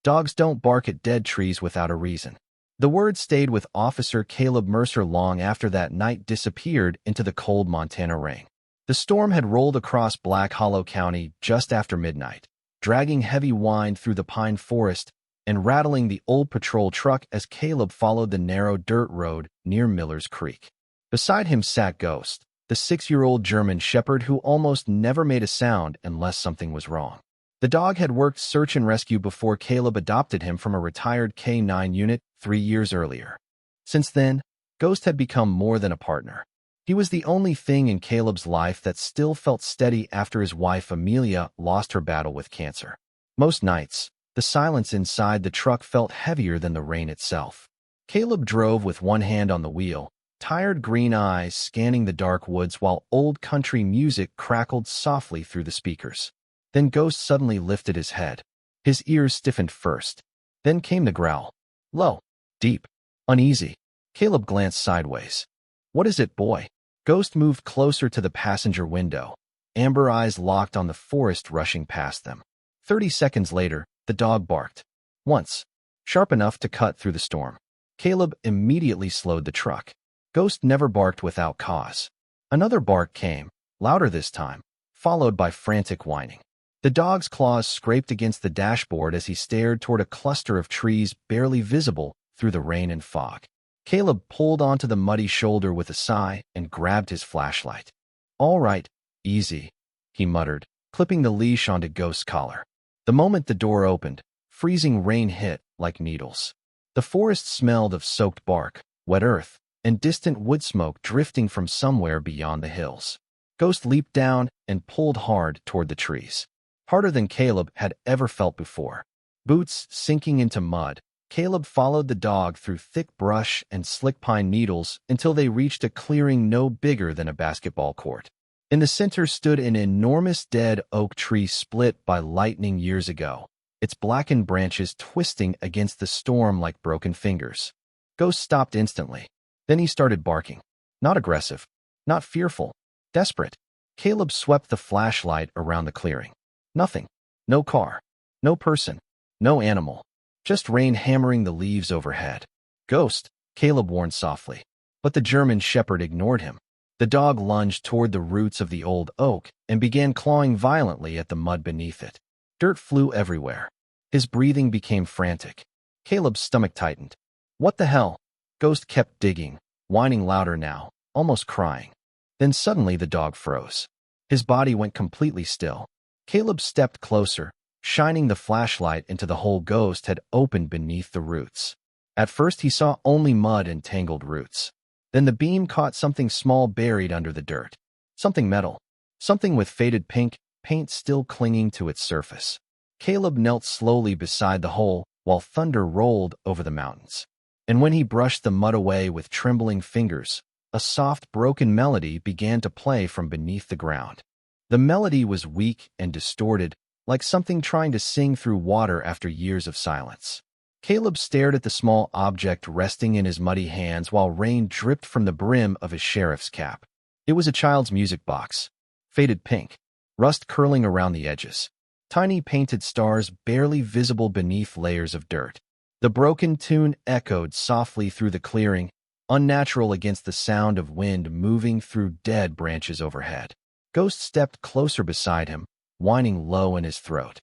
Dogs don't bark at dead trees without a reason. The word stayed with Officer Caleb Mercer long after that night disappeared into the cold Montana rain. The storm had rolled across Black Hollow County just after midnight, dragging heavy wind through the pine forest and rattling the old patrol truck as Caleb followed the narrow dirt road near Miller's Creek. Beside him sat Ghost, the 6-year-old German shepherd who almost never made a sound unless something was wrong. The dog had worked search and rescue before Caleb adopted him from a retired K-9 unit 3 years earlier. Since then, Ghost had become more than a partner. He was the only thing in Caleb's life that still felt steady after his wife Amelia lost her battle with cancer. Most nights, the silence inside the truck felt heavier than the rain itself. Caleb drove with one hand on the wheel, tired green eyes scanning the dark woods while old country music crackled softly through the speakers. Then Ghost suddenly lifted his head. His ears stiffened first. Then came the growl. Low, deep, uneasy. Caleb glanced sideways. What is it, boy? Ghost moved closer to the passenger window, amber eyes locked on the forest rushing past them. 30 seconds later, the dog barked. Once, sharp enough to cut through the storm. Caleb immediately slowed the truck. Ghost never barked without cause. Another bark came, louder this time, followed by frantic whining. The dog's claws scraped against the dashboard as he stared toward a cluster of trees barely visible through the rain and fog. Caleb pulled onto the muddy shoulder with a sigh and grabbed his flashlight. All right, easy, he muttered, clipping the leash onto Ghost's collar. The moment the door opened, freezing rain hit like needles. The forest smelled of soaked bark, wet earth, and distant wood smoke drifting from somewhere beyond the hills. Ghost leaped down and pulled hard toward the trees. Harder than Caleb had ever felt before. Boots sinking into mud, Caleb followed the dog through thick brush and slick pine needles until they reached a clearing no bigger than a basketball court. In the center stood an enormous dead oak tree split by lightning years ago, its blackened branches twisting against the storm like broken fingers. Ghost stopped instantly. Then he started barking. Not aggressive, not fearful, desperate. Caleb swept the flashlight around the clearing. Nothing. No car. No person. No animal. Just rain hammering the leaves overhead. Ghost, Caleb warned softly. But the German shepherd ignored him. The dog lunged toward the roots of the old oak and began clawing violently at the mud beneath it. Dirt flew everywhere. His breathing became frantic. Caleb's stomach tightened. What the hell? Ghost kept digging, whining louder now, almost crying. Then suddenly the dog froze. His body went completely still. Caleb stepped closer, shining the flashlight into the hole Ghost had opened beneath the roots. At first he saw only mud and tangled roots. Then the beam caught something small buried under the dirt. Something metal. Something with faded pink paint still clinging to its surface. Caleb knelt slowly beside the hole while thunder rolled over the mountains. And when he brushed the mud away with trembling fingers, a soft, broken melody began to play from beneath the ground. The melody was weak and distorted, like something trying to sing through water after years of silence. Caleb stared at the small object resting in his muddy hands while rain dripped from the brim of his sheriff's cap. It was a child's music box, faded pink, rust curling around the edges, tiny painted stars barely visible beneath layers of dirt. The broken tune echoed softly through the clearing, unnatural against the sound of wind moving through dead branches overhead. Ghost stepped closer beside him, whining low in his throat.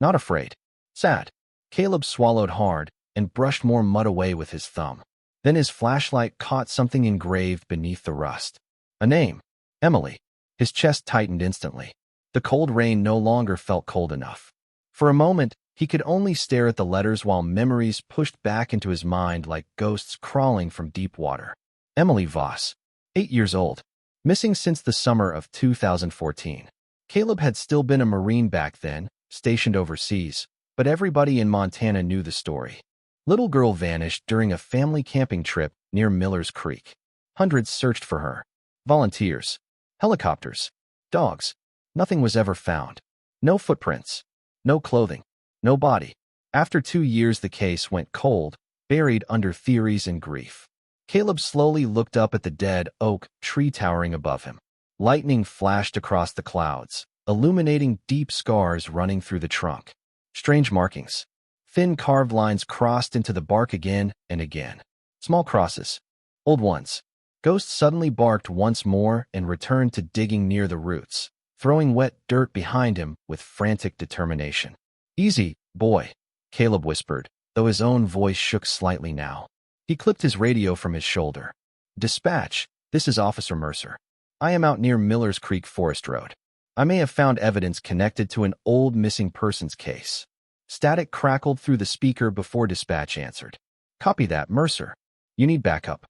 Not afraid. Sad. Caleb swallowed hard and brushed more mud away with his thumb. Then his flashlight caught something engraved beneath the rust. A name. Emily. His chest tightened instantly. The cold rain no longer felt cold enough. For a moment, he could only stare at the letters while memories pushed back into his mind like ghosts crawling from deep water. Emily Voss. 8 years old. Missing since the summer of 2014. Caleb had still been a Marine back then, stationed overseas, but everybody in Montana knew the story. Little girl vanished during a family camping trip near Miller's Creek. Hundreds searched for her. Volunteers. Helicopters. Dogs. Nothing was ever found. No footprints. No clothing. No body. After 2 years the case went cold, buried under theories and grief. Caleb slowly looked up at the dead oak tree towering above him. Lightning flashed across the clouds, illuminating deep scars running through the trunk. Strange markings. Thin carved lines crossed into the bark again and again. Small crosses. Old ones. Ghost suddenly barked once more and returned to digging near the roots, throwing wet dirt behind him with frantic determination. "Easy, boy," Caleb whispered, though his own voice shook slightly now. He clipped his radio from his shoulder. "Dispatch, this is Officer Mercer. I am out near Miller's Creek Forest Road. I may have found evidence connected to an old missing persons case." Static crackled through the speaker before dispatch answered. "Copy that, Mercer. You need backup."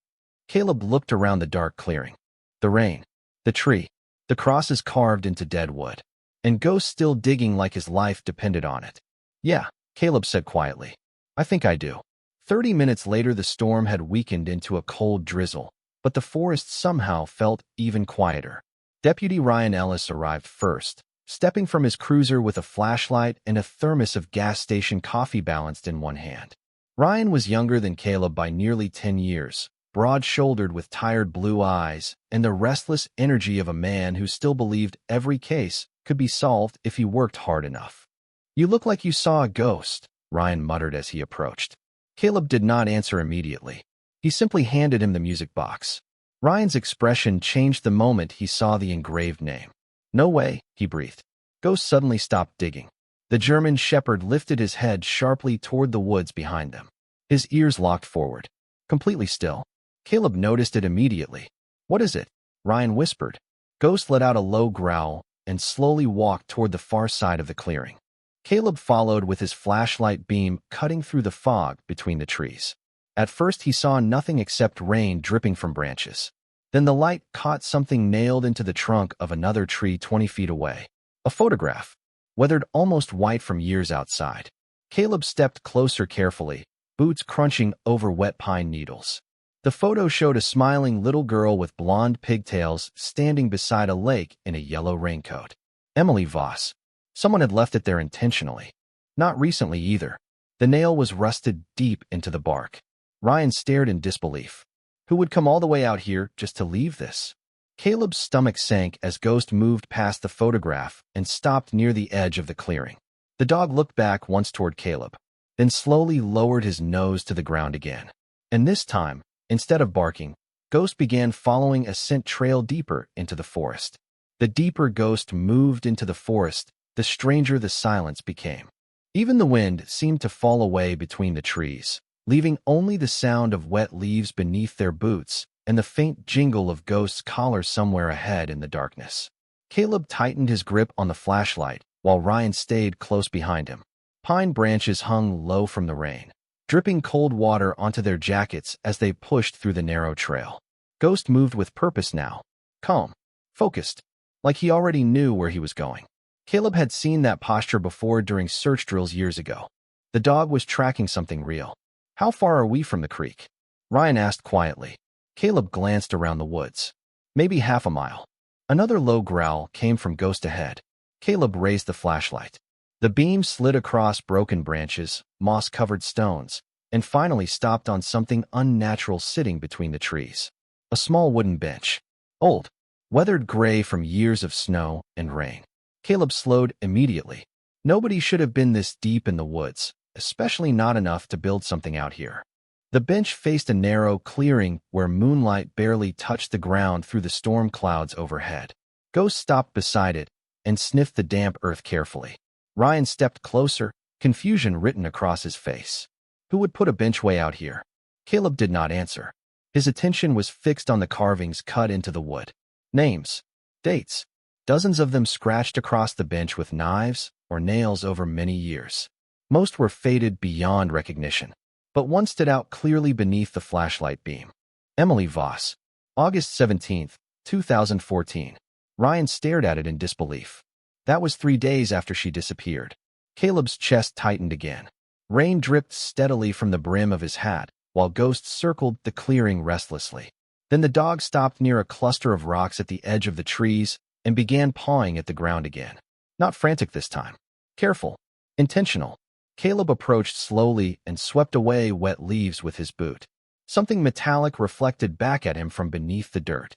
Caleb looked around the dark clearing. The rain, the tree, the crosses carved into dead wood, and Ghost still digging like his life depended on it. "Yeah," Caleb said quietly. "I think I do." 30 minutes later, the storm had weakened into a cold drizzle, but the forest somehow felt even quieter. Deputy Ryan Ellis arrived first, stepping from his cruiser with a flashlight and a thermos of gas station coffee balanced in one hand. Ryan was younger than Caleb by nearly 10 years, broad-shouldered with tired blue eyes and the restless energy of a man who still believed every case could be solved if he worked hard enough. "You look like you saw a ghost," Ryan muttered as he approached. Caleb did not answer immediately. He simply handed him the music box. Ryan's expression changed the moment he saw the engraved name. "No way," he breathed. Ghost suddenly stopped digging. The German shepherd lifted his head sharply toward the woods behind them. His ears locked forward, completely still. Caleb noticed it immediately. "What is it?" Ryan whispered. Ghost let out a low growl and slowly walked toward the far side of the clearing. Caleb followed with his flashlight beam cutting through the fog between the trees. At first he saw nothing except rain dripping from branches. Then the light caught something nailed into the trunk of another tree 20 feet away. A photograph, weathered almost white from years outside. Caleb stepped closer carefully, boots crunching over wet pine needles. The photo showed a smiling little girl with blonde pigtails standing beside a lake in a yellow raincoat. Emily Voss. Someone had left it there intentionally. Not recently either. The nail was rusted deep into the bark. Ryan stared in disbelief. Who would come all the way out here just to leave this? Caleb's stomach sank as Ghost moved past the photograph and stopped near the edge of the clearing. The dog looked back once toward Caleb, then slowly lowered his nose to the ground again. And this time, instead of barking, Ghost began following a scent trail deeper into the forest. The deeper Ghost moved into the forest, the stranger the silence became. Even the wind seemed to fall away between the trees, leaving only the sound of wet leaves beneath their boots and the faint jingle of Ghost's collar somewhere ahead in the darkness. Caleb tightened his grip on the flashlight, while Ryan stayed close behind him. Pine branches hung low from the rain, dripping cold water onto their jackets as they pushed through the narrow trail. Ghost moved with purpose now, calm, focused, like he already knew where he was going. Caleb had seen that posture before during search drills years ago. The dog was tracking something real. "How far are we from the creek?" Ryan asked quietly. Caleb glanced around the woods. "Maybe half a mile." Another low growl came from Ghost ahead. Caleb raised the flashlight. The beam slid across broken branches, moss-covered stones, and finally stopped on something unnatural sitting between the trees. A small wooden bench. Old, weathered gray from years of snow and rain. Caleb slowed immediately. Nobody should have been this deep in the woods, especially not enough to build something out here. The bench faced a narrow clearing where moonlight barely touched the ground through the storm clouds overhead. Ghost stopped beside it and sniffed the damp earth carefully. Ryan stepped closer, confusion written across his face. Who would put a bench way out here? Caleb did not answer. His attention was fixed on the carvings cut into the wood. Names, dates, dozens of them scratched across the bench with knives or nails over many years. Most were faded beyond recognition, but one stood out clearly beneath the flashlight beam. Emily Voss, August 17th, 2014. Ryan stared at it in disbelief. That was 3 days after she disappeared. Caleb's chest tightened again. Rain dripped steadily from the brim of his hat, while Ghost circled the clearing restlessly. Then the dog stopped near a cluster of rocks at the edge of the trees and began pawing at the ground again. Not frantic this time. Careful. Intentional. Caleb approached slowly and swept away wet leaves with his boot. Something metallic reflected back at him from beneath the dirt.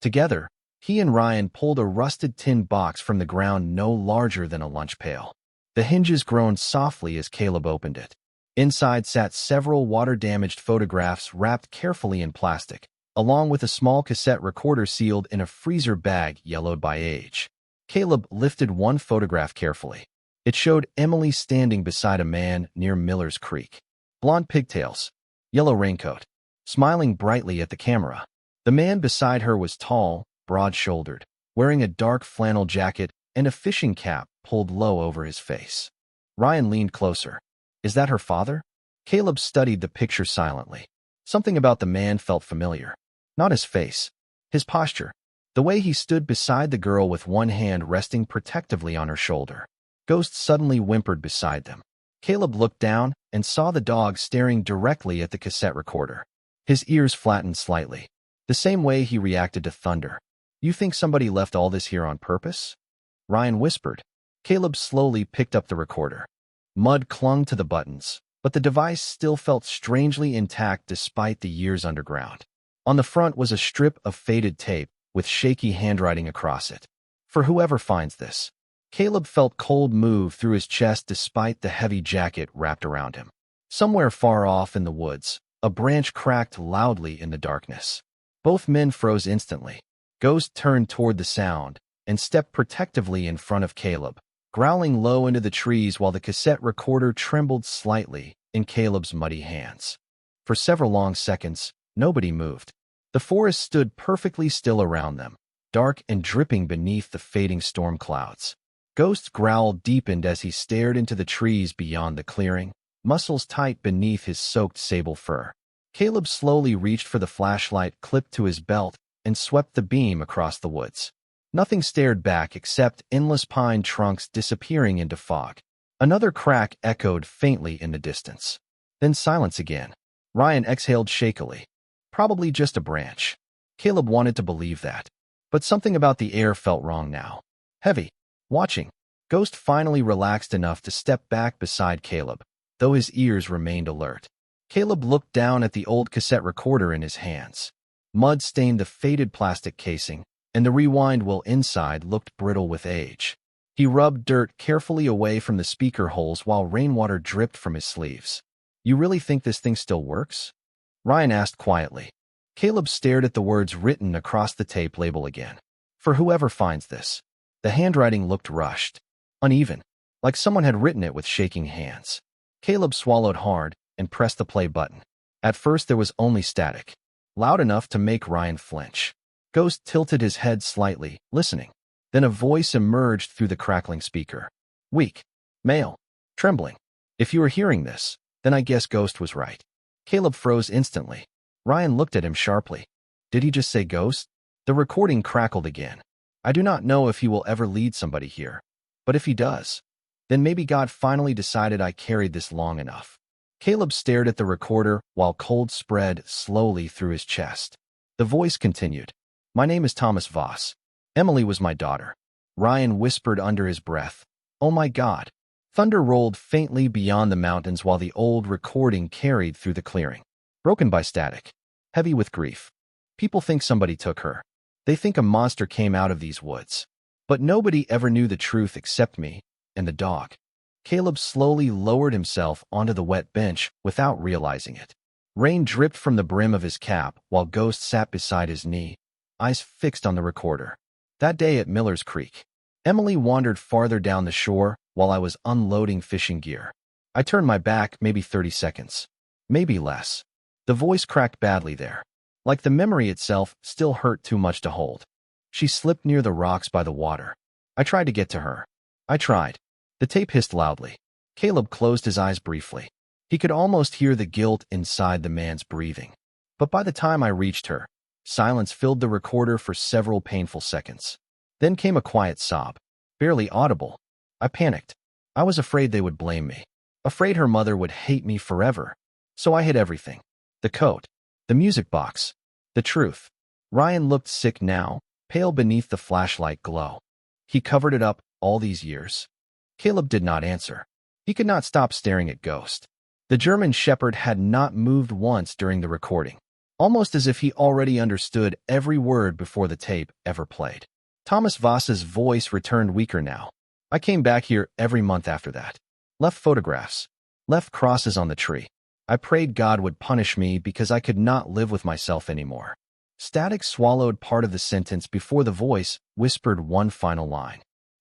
Together, he and Ryan pulled a rusted tin box from the ground no larger than a lunch pail. The hinges groaned softly as Caleb opened it. Inside sat several water-damaged photographs wrapped carefully in plastic, along with a small cassette recorder sealed in a freezer bag yellowed by age. Caleb lifted one photograph carefully. It showed Emily standing beside a man near Miller's Creek. Blonde pigtails, yellow raincoat, smiling brightly at the camera. The man beside her was tall, broad-shouldered, wearing a dark flannel jacket and a fishing cap pulled low over his face. Ryan leaned closer. Is that her father? Caleb studied the picture silently. Something about the man felt familiar. Not his face, his posture, the way he stood beside the girl with one hand resting protectively on her shoulder. Ghost suddenly whimpered beside them. Caleb looked down and saw the dog staring directly at the cassette recorder. His ears flattened slightly, the same way he reacted to thunder. You think somebody left all this here on purpose? Ryan whispered. Caleb slowly picked up the recorder. Mud clung to the buttons, but the device still felt strangely intact despite the years underground. On the front was a strip of faded tape with shaky handwriting across it. For whoever finds this. Caleb felt cold move through his chest despite the heavy jacket wrapped around him. Somewhere far off in the woods, a branch cracked loudly in the darkness. Both men froze instantly. Ghost turned toward the sound and stepped protectively in front of Caleb, growling low into the trees while the cassette recorder trembled slightly in Caleb's muddy hands. For several long seconds, nobody moved. The forest stood perfectly still around them, dark and dripping beneath the fading storm clouds. Ghost's growl deepened as he stared into the trees beyond the clearing, muscles tight beneath his soaked sable fur. Caleb slowly reached for the flashlight clipped to his belt and swept the beam across the woods. Nothing stared back except endless pine trunks disappearing into fog. Another crack echoed faintly in the distance. Then silence again. Ryan exhaled shakily. Probably just a branch. Caleb wanted to believe that. But something about the air felt wrong now. Heavy. Watching. Ghost finally relaxed enough to step back beside Caleb, though his ears remained alert. Caleb looked down at the old cassette recorder in his hands. Mud stained the faded plastic casing, and the rewind wheel inside looked brittle with age. He rubbed dirt carefully away from the speaker holes while rainwater dripped from his sleeves. You really think this thing still works? Ryan asked quietly. Caleb stared at the words written across the tape label again. For whoever finds this. The handwriting looked rushed, uneven, like someone had written it with shaking hands. Caleb swallowed hard and pressed the play button. At first there was only static, loud enough to make Ryan flinch. Ghost tilted his head slightly, listening. Then a voice emerged through the crackling speaker. Weak. Male. Trembling. If you were hearing this, then I guess Ghost was right. Caleb froze instantly. Ryan looked at him sharply. Did he just say ghost? The recording crackled again. I do not know if he will ever lead somebody here. But if he does, then maybe God finally decided I carried this long enough. Caleb stared at the recorder while cold spread slowly through his chest. The voice continued. My name is Thomas Voss. Emily was my daughter. Ryan whispered under his breath. Oh my God. Thunder rolled faintly beyond the mountains while the old recording carried through the clearing. Broken by static. Heavy with grief. People think somebody took her. They think a monster came out of these woods. But nobody ever knew the truth except me and the dog. Caleb slowly lowered himself onto the wet bench without realizing it. Rain dripped from the brim of his cap while Ghost sat beside his knee, eyes fixed on the recorder. That day at Miller's Creek, Emily wandered farther down the shore while I was unloading fishing gear. I turned my back maybe 30 seconds. Maybe less. The voice cracked badly there. Like the memory itself still hurt too much to hold. She slipped near the rocks by the water. I tried to get to her. I tried. The tape hissed loudly. Caleb closed his eyes briefly. He could almost hear the guilt inside the man's breathing. But by the time I reached her, silence filled the recorder for several painful seconds. Then came a quiet sob, barely audible. I panicked. I was afraid they would blame me. Afraid her mother would hate me forever. So I hid everything. The coat. The music box. The truth. Ryan looked sick now, pale beneath the flashlight glow. He covered it up all these years. Caleb did not answer. He could not stop staring at Ghost. The German shepherd had not moved once during the recording, almost as if he already understood every word before the tape ever played. Thomas Voss's voice returned weaker now. I came back here every month after that. Left photographs. Left crosses on the tree. I prayed God would punish me because I could not live with myself anymore. Static swallowed part of the sentence before the voice whispered one final line.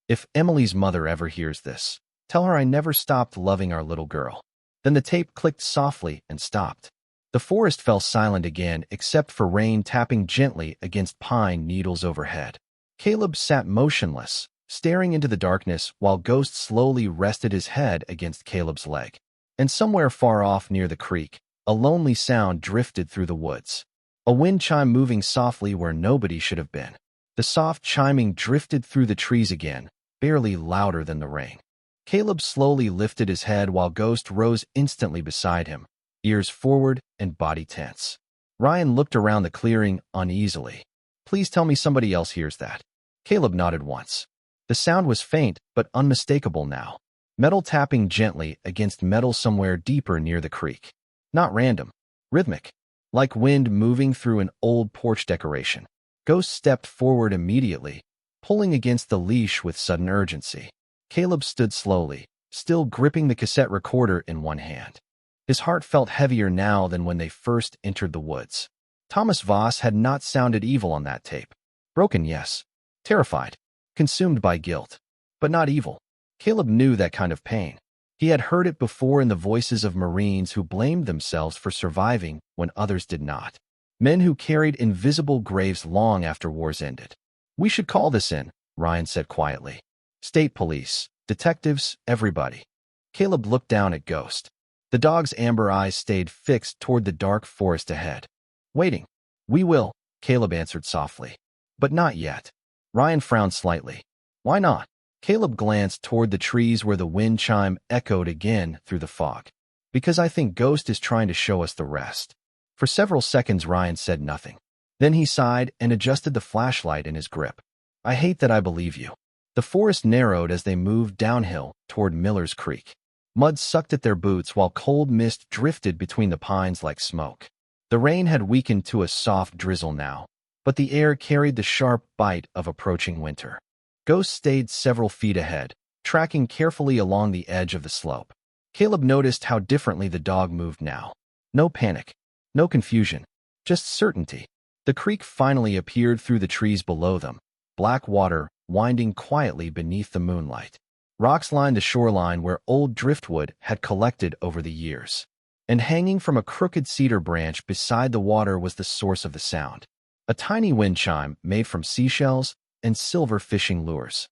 If Emily's mother ever hears this, tell her I never stopped loving our little girl. Then the tape clicked softly and stopped. The forest fell silent again except for rain tapping gently against pine needles overhead. Caleb sat motionless, staring into the darkness while Ghost slowly rested his head against Caleb's leg. And somewhere far off near the creek, a lonely sound drifted through the woods. A wind chime moving softly where nobody should have been. The soft chiming drifted through the trees again, barely louder than the rain. Caleb slowly lifted his head while Ghost rose instantly beside him, ears forward and body tense. Ryan looked around the clearing uneasily. Please tell me somebody else hears that. Caleb nodded once. The sound was faint but unmistakable now. Metal tapping gently against metal somewhere deeper near the creek. Not random. Rhythmic. Like wind moving through an old porch decoration. Ghost stepped forward immediately, pulling against the leash with sudden urgency. Caleb stood slowly, still gripping the cassette recorder in one hand. His heart felt heavier now than when they first entered the woods. Thomas Voss had not sounded evil on that tape. Broken, yes. Terrified. Consumed by guilt. But not evil. Caleb knew that kind of pain. He had heard it before in the voices of Marines who blamed themselves for surviving when others did not. Men who carried invisible graves long after wars ended. We should call this in, Ryan said quietly. State police, detectives, everybody. Caleb looked down at Ghost. The dog's amber eyes stayed fixed toward the dark forest ahead. Waiting. We will, Caleb answered softly. But not yet. Ryan frowned slightly. Why not? Caleb glanced toward the trees where the wind chime echoed again through the fog. Because I think Ghost is trying to show us the rest. For several seconds Ryan said nothing. Then he sighed and adjusted the flashlight in his grip. I hate that I believe you. The forest narrowed as they moved downhill toward Miller's Creek. Mud sucked at their boots while cold mist drifted between the pines like smoke. The rain had weakened to a soft drizzle now, but the air carried the sharp bite of approaching winter. Ghost stayed several feet ahead, tracking carefully along the edge of the slope. Caleb noticed how differently the dog moved now. No panic, no confusion, just certainty. The creek finally appeared through the trees below them, black water winding quietly beneath the moonlight. Rocks lined the shoreline where old driftwood had collected over the years. And hanging from a crooked cedar branch beside the water was the source of the sound. A tiny wind chime made from seashells and silver fishing lures.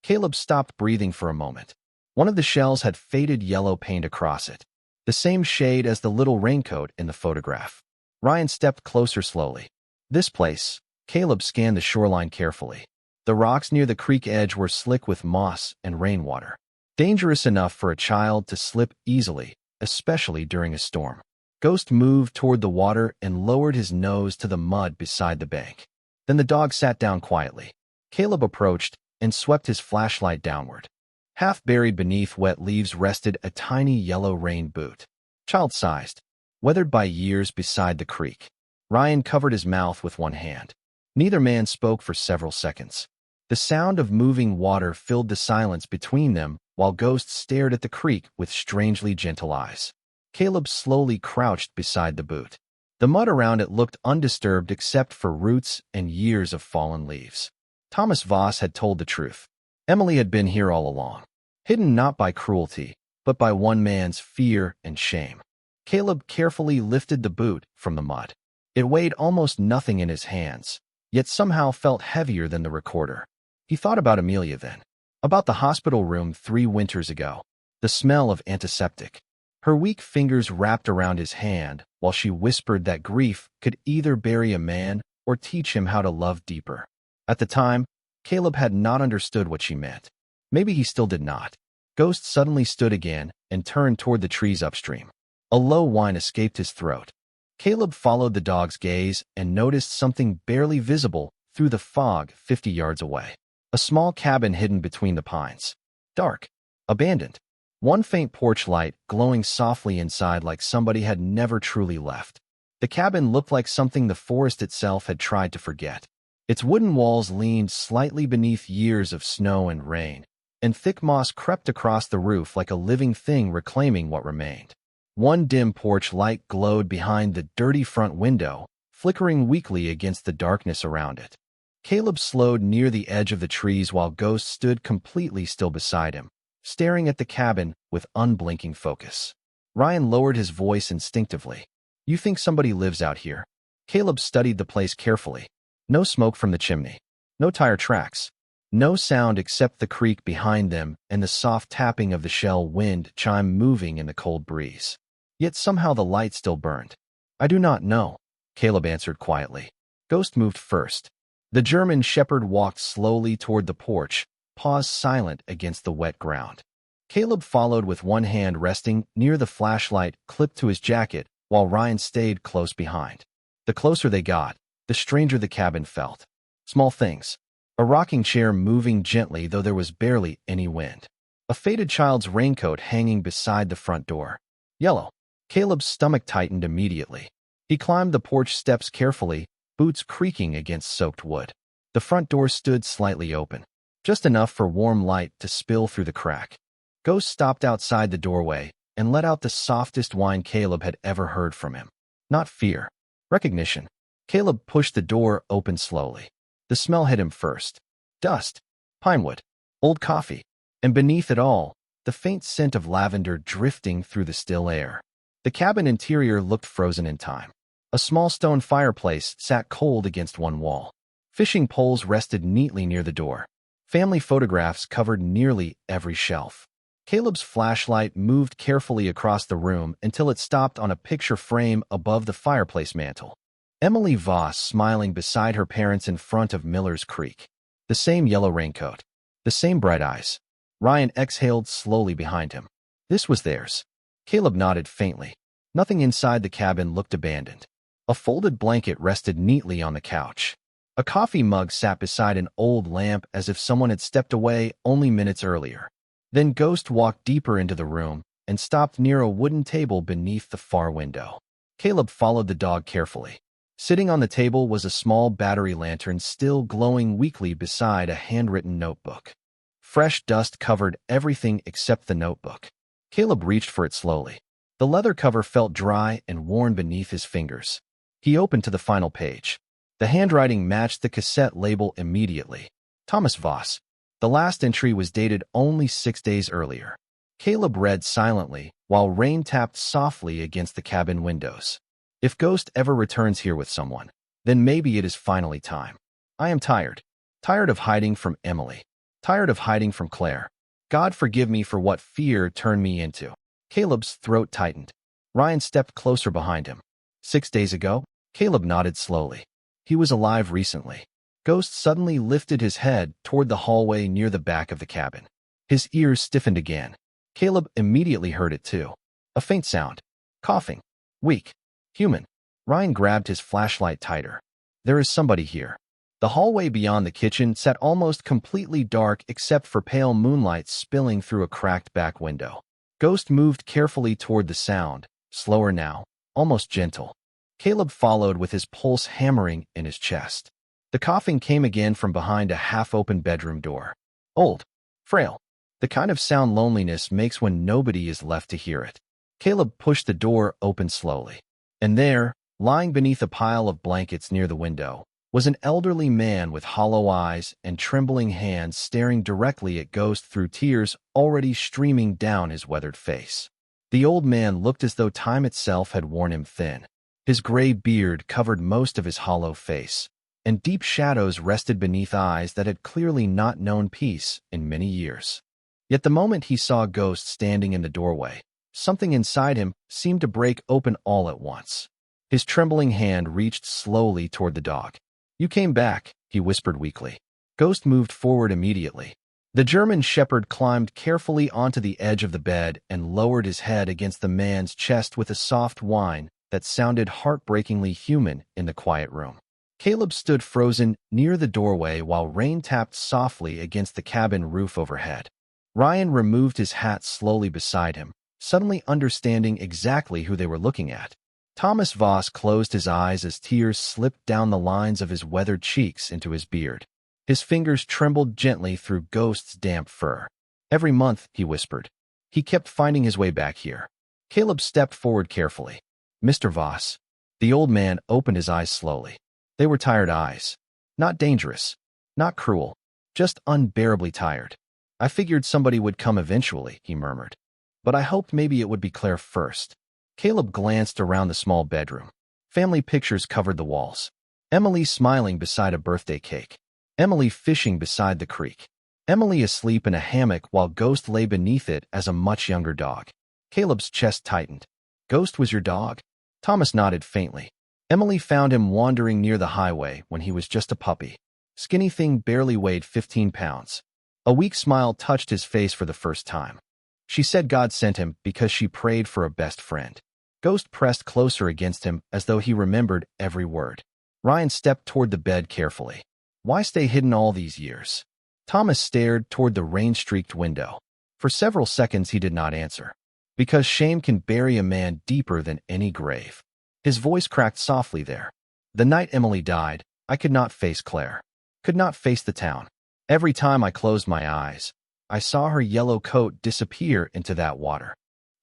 Caleb stopped breathing for a moment. One of the shells had faded yellow paint across it, the same shade as the little raincoat in the photograph. Ryan stepped closer slowly. This place. Caleb scanned the shoreline carefully. The rocks near the creek edge were slick with moss and rainwater. Dangerous enough for a child to slip easily, especially during a storm. Ghost moved toward the water and lowered his nose to the mud beside the bank. Then the dog sat down quietly. Caleb approached and swept his flashlight downward. Half buried beneath wet leaves rested a tiny yellow rain boot. Child-sized, weathered by years beside the creek. Ryan covered his mouth with one hand. Neither man spoke for several seconds. The sound of moving water filled the silence between them while Ghost stared at the creek with strangely gentle eyes. Caleb slowly crouched beside the boot. The mud around it looked undisturbed except for roots and years of fallen leaves. Thomas Voss had told the truth. Emily had been here all along, hidden not by cruelty, but by one man's fear and shame. Caleb carefully lifted the boot from the mud. It weighed almost nothing in his hands, yet somehow felt heavier than the recorder. He thought about Amelia then, about the hospital room 3 winters ago, the smell of antiseptic. Her weak fingers wrapped around his hand while she whispered that grief could either bury a man or teach him how to love deeper. At the time, Caleb had not understood what she meant. Maybe he still did not. Ghost suddenly stood again and turned toward the trees upstream. A low whine escaped his throat. Caleb followed the dog's gaze and noticed something barely visible through the fog 50 yards away. A small cabin hidden between the pines. Dark. Abandoned. One faint porch light glowing softly inside like somebody had never truly left. The cabin looked like something the forest itself had tried to forget. Its wooden walls leaned slightly beneath years of snow and rain, and thick moss crept across the roof like a living thing reclaiming what remained. One dim porch light glowed behind the dirty front window, flickering weakly against the darkness around it. Caleb slowed near the edge of the trees while Ghost stood completely still beside him, staring at the cabin with unblinking focus. Ryan lowered his voice instinctively. "You think somebody lives out here?" Caleb studied the place carefully. No smoke from the chimney. No tire tracks. No sound except the creak behind them and the soft tapping of the shell wind chime moving in the cold breeze. Yet somehow the light still burned. "I do not know," Caleb answered quietly. Ghost moved first. The German shepherd walked slowly toward the porch, paused silent against the wet ground. Caleb followed with one hand resting near the flashlight clipped to his jacket while Ryan stayed close behind. The closer they got, the stranger the cabin felt. Small things. A rocking chair moving gently though there was barely any wind. A faded child's raincoat hanging beside the front door. Yellow. Caleb's stomach tightened immediately. He climbed the porch steps carefully, boots creaking against soaked wood. The front door stood slightly open, just enough for warm light to spill through the crack. Ghost stopped outside the doorway and let out the softest whine Caleb had ever heard from him. Not fear. Recognition. Caleb pushed the door open slowly. The smell hit him first. Dust, pinewood, old coffee, and beneath it all, the faint scent of lavender drifting through the still air. The cabin interior looked frozen in time. A small stone fireplace sat cold against one wall. Fishing poles rested neatly near the door. Family photographs covered nearly every shelf. Caleb's flashlight moved carefully across the room until it stopped on a picture frame above the fireplace mantel. Emily Voss smiling beside her parents in front of Miller's Creek. The same yellow raincoat. The same bright eyes. Ryan exhaled slowly behind him. This was theirs. Caleb nodded faintly. Nothing inside the cabin looked abandoned. A folded blanket rested neatly on the couch. A coffee mug sat beside an old lamp as if someone had stepped away only minutes earlier. Then Ghost walked deeper into the room and stopped near a wooden table beneath the far window. Caleb followed the dog carefully. Sitting on the table was a small battery lantern still glowing weakly beside a handwritten notebook. Fresh dust covered everything except the notebook. Caleb reached for it slowly. The leather cover felt dry and worn beneath his fingers. He opened to the final page. The handwriting matched the cassette label immediately. Thomas Voss. The last entry was dated only 6 days earlier. Caleb read silently while rain tapped softly against the cabin windows. If Ghost ever returns here with someone, then maybe it is finally time. I am tired. Tired of hiding from Emily. Tired of hiding from Claire. God forgive me for what fear turned me into. Caleb's throat tightened. Ryan stepped closer behind him. 6 days ago? Caleb nodded slowly. He was alive recently. Ghost suddenly lifted his head toward the hallway near the back of the cabin. His ears stiffened again. Caleb immediately heard it too. A faint sound. Coughing. Weak. Human. Ryan grabbed his flashlight tighter. There is somebody here. The hallway beyond the kitchen sat almost completely dark except for pale moonlight spilling through a cracked back window. Ghost moved carefully toward the sound, slower now, almost gentle. Caleb followed with his pulse hammering in his chest. The coughing came again from behind a half-open bedroom door. Old. Frail. The kind of sound loneliness makes when nobody is left to hear it. Caleb pushed the door open slowly. And there, lying beneath a pile of blankets near the window, was an elderly man with hollow eyes and trembling hands staring directly at Ghost through tears already streaming down his weathered face. The old man looked as though time itself had worn him thin. His gray beard covered most of his hollow face, and deep shadows rested beneath eyes that had clearly not known peace in many years. Yet the moment he saw Ghost standing in the doorway, something inside him seemed to break open all at once. His trembling hand reached slowly toward the dog. You came back, he whispered weakly. Ghost moved forward immediately. The German shepherd climbed carefully onto the edge of the bed and lowered his head against the man's chest with a soft whine that sounded heartbreakingly human in the quiet room. Caleb stood frozen near the doorway while rain tapped softly against the cabin roof overhead. Ryan removed his hat slowly beside him, suddenly understanding exactly who they were looking at. Thomas Voss closed his eyes as tears slipped down the lines of his weathered cheeks into his beard. His fingers trembled gently through Ghost's damp fur. Every month, he whispered. He kept finding his way back here. Caleb stepped forward carefully. Mr. Voss. The old man opened his eyes slowly. They were tired eyes. Not dangerous. Not cruel. Just unbearably tired. I figured somebody would come eventually, he murmured. But I hoped maybe it would be Claire first. Caleb glanced around the small bedroom. Family pictures covered the walls. Emily smiling beside a birthday cake. Emily fishing beside the creek. Emily asleep in a hammock while Ghost lay beneath it as a much younger dog. Caleb's chest tightened. Ghost was your dog? Thomas nodded faintly. Emily found him wandering near the highway when he was just a puppy. Skinny thing barely weighed 15 pounds. A weak smile touched his face for the first time. She said God sent him because she prayed for a best friend. Ghost pressed closer against him as though he remembered every word. Ryan stepped toward the bed carefully. Why stay hidden all these years? Thomas stared toward the rain-streaked window. For several seconds he did not answer. Because shame can bury a man deeper than any grave. His voice cracked softly there. The night Emily died, I could not face Claire. Could not face the town. Every time I closed my eyes, I saw her yellow coat disappear into that water.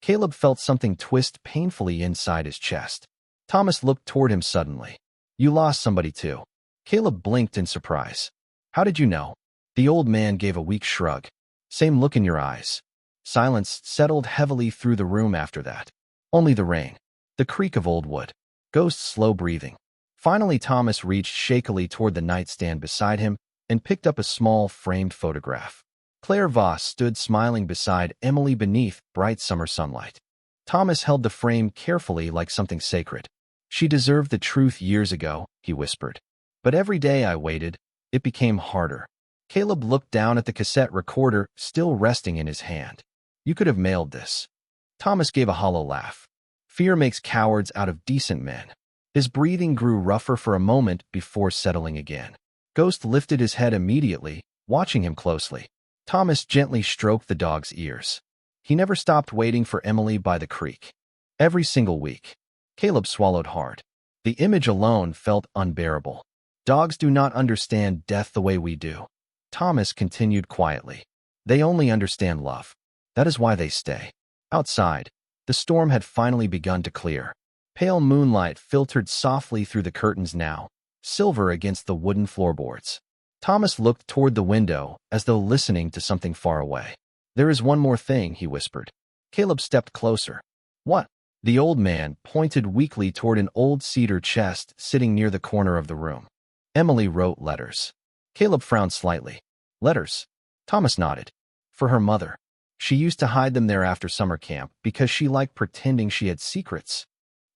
Caleb felt something twist painfully inside his chest. Thomas looked toward him suddenly. You lost somebody too. Caleb blinked in surprise. How did you know? The old man gave a weak shrug. Same look in your eyes. Silence settled heavily through the room after that. Only the rain. The creak of old wood. Ghost's slow breathing. Finally Thomas reached shakily toward the nightstand beside him and picked up a small framed photograph. Claire Voss stood smiling beside Emily beneath bright summer sunlight. Thomas held the frame carefully like something sacred. She deserved the truth years ago, he whispered. But every day I waited, it became harder. Caleb looked down at the cassette recorder still resting in his hand. You could have mailed this. Thomas gave a hollow laugh. Fear makes cowards out of decent men. His breathing grew rougher for a moment before settling again. Ghost lifted his head immediately, watching him closely. Thomas gently stroked the dog's ears. He never stopped waiting for Emily by the creek. Every single week. Caleb swallowed hard. The image alone felt unbearable. Dogs do not understand death the way we do. Thomas continued quietly. They only understand love. That is why they stay. Outside, the storm had finally begun to clear. Pale moonlight filtered softly through the curtains now, silver against the wooden floorboards. Thomas looked toward the window as though listening to something far away. There is one more thing, he whispered. Caleb stepped closer. What? The old man pointed weakly toward an old cedar chest sitting near the corner of the room. Emily wrote letters. Caleb frowned slightly. Letters? Thomas nodded. For her mother. She used to hide them there after summer camp because she liked pretending she had secrets.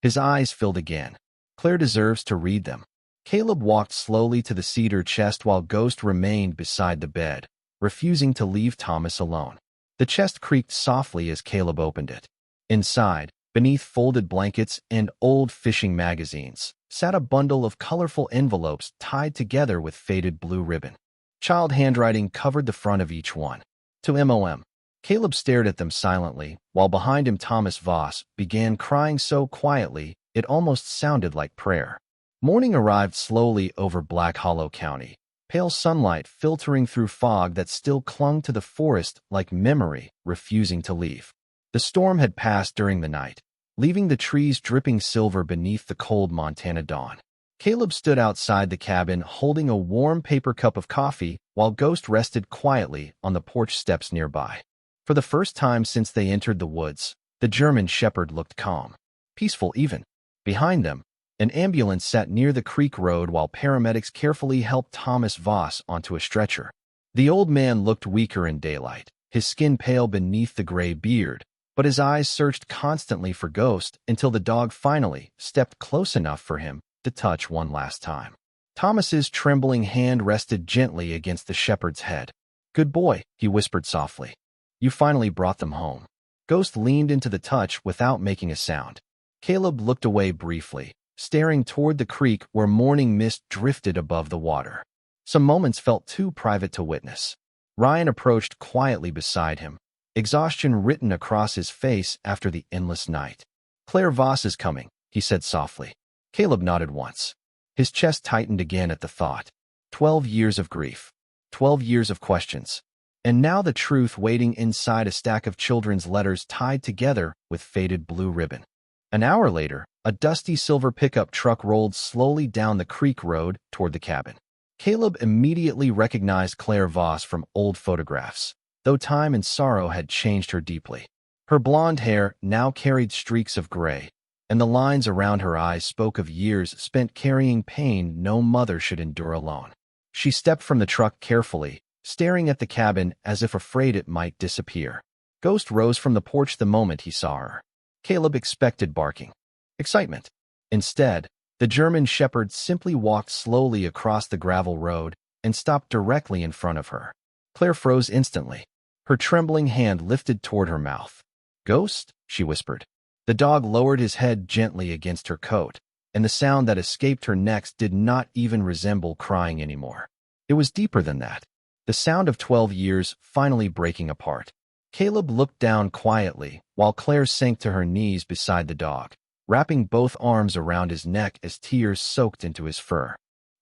His eyes filled again. Claire deserves to read them. Caleb walked slowly to the cedar chest while Ghost remained beside the bed, refusing to leave Thomas alone. The chest creaked softly as Caleb opened it. Inside, beneath folded blankets and old fishing magazines, sat a bundle of colorful envelopes tied together with faded blue ribbon. Child handwriting covered the front of each one. To M.O.M. Caleb stared at them silently, while behind him Thomas Voss began crying so quietly it almost sounded like prayer. Morning arrived slowly over Black Hollow County, pale sunlight filtering through fog that still clung to the forest like memory, refusing to leave. The storm had passed during the night, leaving the trees dripping silver beneath the cold Montana dawn. Caleb stood outside the cabin holding a warm paper cup of coffee while Ghost rested quietly on the porch steps nearby. For the first time since they entered the woods, the German shepherd looked calm, peaceful even. Behind them, an ambulance sat near the creek road while paramedics carefully helped Thomas Voss onto a stretcher. The old man looked weaker in daylight, his skin pale beneath the gray beard, but his eyes searched constantly for Ghost until the dog finally stepped close enough for him to touch one last time. Thomas's trembling hand rested gently against the shepherd's head. Good boy, he whispered softly. You finally brought them home. Ghost leaned into the touch without making a sound. Caleb looked away briefly, staring toward the creek where morning mist drifted above the water. Some moments felt too private to witness. Ryan approached quietly beside him, exhaustion written across his face after the endless night. Claire Voss is coming, he said softly. Caleb nodded once. His chest tightened again at the thought. 12 years of grief. 12 years of questions. And now the truth waiting inside a stack of children's letters tied together with faded blue ribbon. An hour later, a dusty silver pickup truck rolled slowly down the creek road toward the cabin. Caleb immediately recognized Claire Voss from old photographs, though time and sorrow had changed her deeply. Her blonde hair now carried streaks of gray, and the lines around her eyes spoke of years spent carrying pain no mother should endure alone. She stepped from the truck carefully, staring at the cabin as if afraid it might disappear. Ghost rose from the porch the moment he saw her. Caleb expected barking, excitement. Instead, the German shepherd simply walked slowly across the gravel road and stopped directly in front of her. Claire froze instantly, her trembling hand lifted toward her mouth. "Ghost?" she whispered. The dog lowered his head gently against her coat, and the sound that escaped her next did not even resemble crying anymore. It was deeper than that, the sound of 12 years finally breaking apart. Caleb looked down quietly while Claire sank to her knees beside the dog, wrapping both arms around his neck as tears soaked into his fur.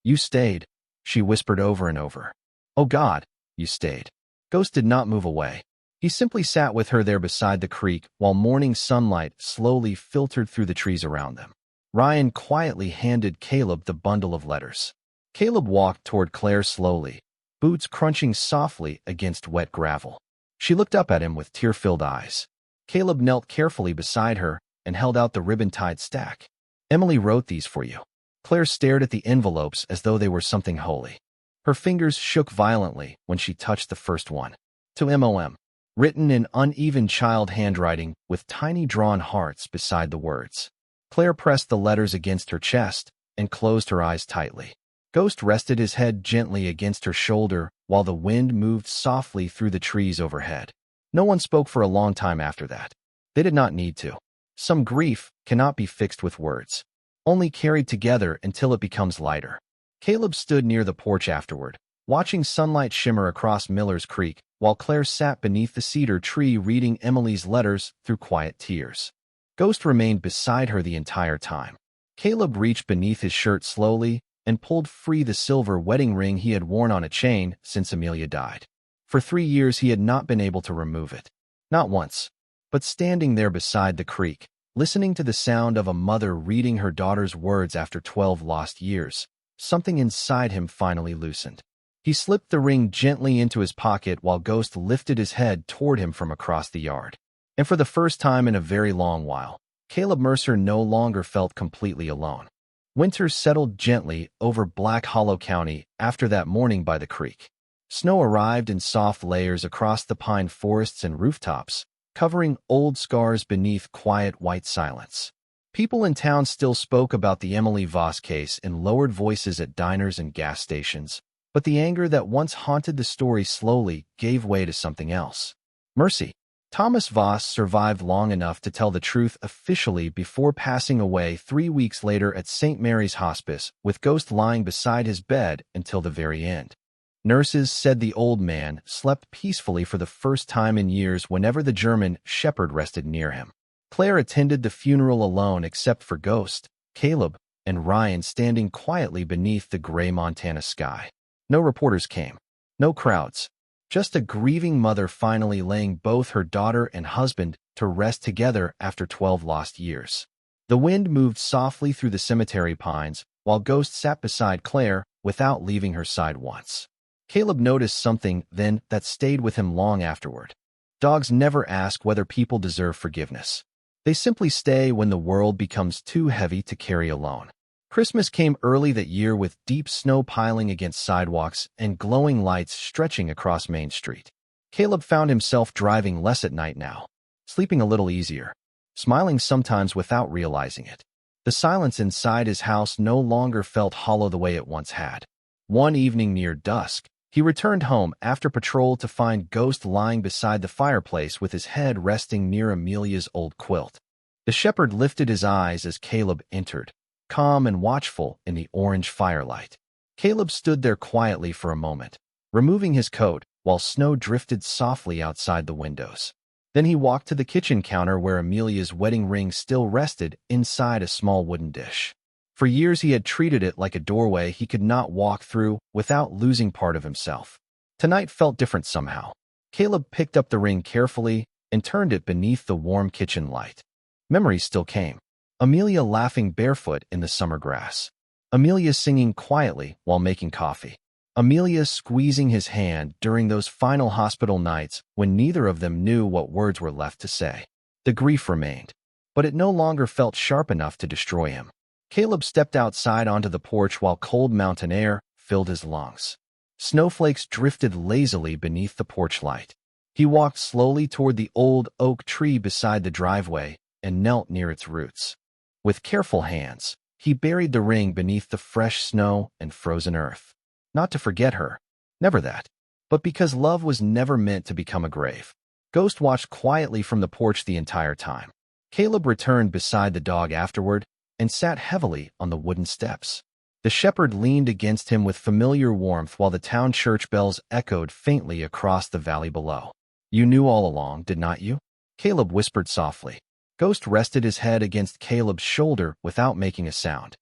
"You stayed," she whispered over and over. "Oh God, you stayed." Ghost did not move away. He simply sat with her there beside the creek while morning sunlight slowly filtered through the trees around them. Ryan quietly handed Caleb the bundle of letters. Caleb walked toward Claire slowly, boots crunching softly against wet gravel. She looked up at him with tear-filled eyes. Caleb knelt carefully beside her and held out the ribbon-tied stack. "Emily wrote these for you." Claire stared at the envelopes as though they were something holy. Her fingers shook violently when she touched the first one. "To M.O.M." Written in uneven child handwriting with tiny drawn hearts beside the words. Claire pressed the letters against her chest and closed her eyes tightly. Ghost rested his head gently against her shoulder while the wind moved softly through the trees overhead. No one spoke for a long time after that. They did not need to. Some grief cannot be fixed with words, only carried together until it becomes lighter. Caleb stood near the porch afterward, watching sunlight shimmer across Miller's Creek, while Claire sat beneath the cedar tree reading Emily's letters through quiet tears. Ghost remained beside her the entire time. Caleb reached beneath his shirt slowly and pulled free the silver wedding ring he had worn on a chain since Amelia died. For 3 years he had not been able to remove it. Not once. But standing there beside the creek, listening to the sound of a mother reading her daughter's words after 12 lost years, something inside him finally loosened. He slipped the ring gently into his pocket while Ghost lifted his head toward him from across the yard. And for the first time in a very long while, Caleb Mercer no longer felt completely alone. Winter settled gently over Black Hollow County after that morning by the creek. Snow arrived in soft layers across the pine forests and rooftops, covering old scars beneath quiet white silence. People in town still spoke about the Emily Voss case in lowered voices at diners and gas stations, but the anger that once haunted the story slowly gave way to something else. Mercy. Thomas Voss survived long enough to tell the truth officially before passing away 3 weeks later at St. Mary's Hospice, with Ghost lying beside his bed until the very end. Nurses said the old man slept peacefully for the first time in years whenever the German shepherd rested near him. Claire attended the funeral alone except for Ghost, Caleb, and Ryan standing quietly beneath the gray Montana sky. No reporters came. No crowds. Just a grieving mother finally laying both her daughter and husband to rest together after 12 lost years. The wind moved softly through the cemetery pines, while Ghost sat beside Claire without leaving her side once. Caleb noticed something then that stayed with him long afterward. Dogs never ask whether people deserve forgiveness. They simply stay when the world becomes too heavy to carry alone. Christmas came early that year with deep snow piling against sidewalks and glowing lights stretching across Main Street. Caleb found himself driving less at night now, sleeping a little easier, smiling sometimes without realizing it. The silence inside his house no longer felt hollow the way it once had. One evening near dusk, he returned home after patrol to find Ghost lying beside the fireplace with his head resting near Amelia's old quilt. The shepherd lifted his eyes as Caleb entered, calm and watchful in the orange firelight. Caleb stood there quietly for a moment, removing his coat while snow drifted softly outside the windows. Then he walked to the kitchen counter where Amelia's wedding ring still rested inside a small wooden dish. For years he had treated it like a doorway he could not walk through without losing part of himself. Tonight felt different somehow. Caleb picked up the ring carefully and turned it beneath the warm kitchen light. Memories still came. Amelia laughing barefoot in the summer grass. Amelia singing quietly while making coffee. Amelia squeezing his hand during those final hospital nights when neither of them knew what words were left to say. The grief remained, but it no longer felt sharp enough to destroy him. Caleb stepped outside onto the porch while cold mountain air filled his lungs. Snowflakes drifted lazily beneath the porch light. He walked slowly toward the old oak tree beside the driveway and knelt near its roots. With careful hands, he buried the ring beneath the fresh snow and frozen earth. Not to forget her, never that, but because love was never meant to become a grave. Ghost watched quietly from the porch the entire time. Caleb returned beside the dog afterward and sat heavily on the wooden steps. The shepherd leaned against him with familiar warmth while the town church bells echoed faintly across the valley below. "You knew all along, did not you?" Caleb whispered softly. Ghost rested his head against Caleb's shoulder without making a sound.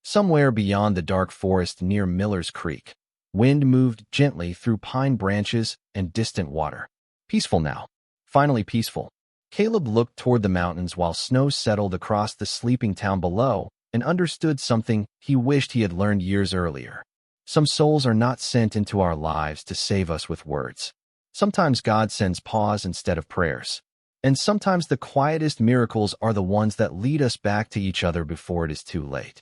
Somewhere beyond the dark forest near Miller's Creek, wind moved gently through pine branches and distant water. Peaceful now. Finally peaceful. Caleb looked toward the mountains while snow settled across the sleeping town below and understood something he wished he had learned years earlier. Some souls are not sent into our lives to save us with words. Sometimes God sends pause instead of prayers. And sometimes the quietest miracles are the ones that lead us back to each other before it is too late.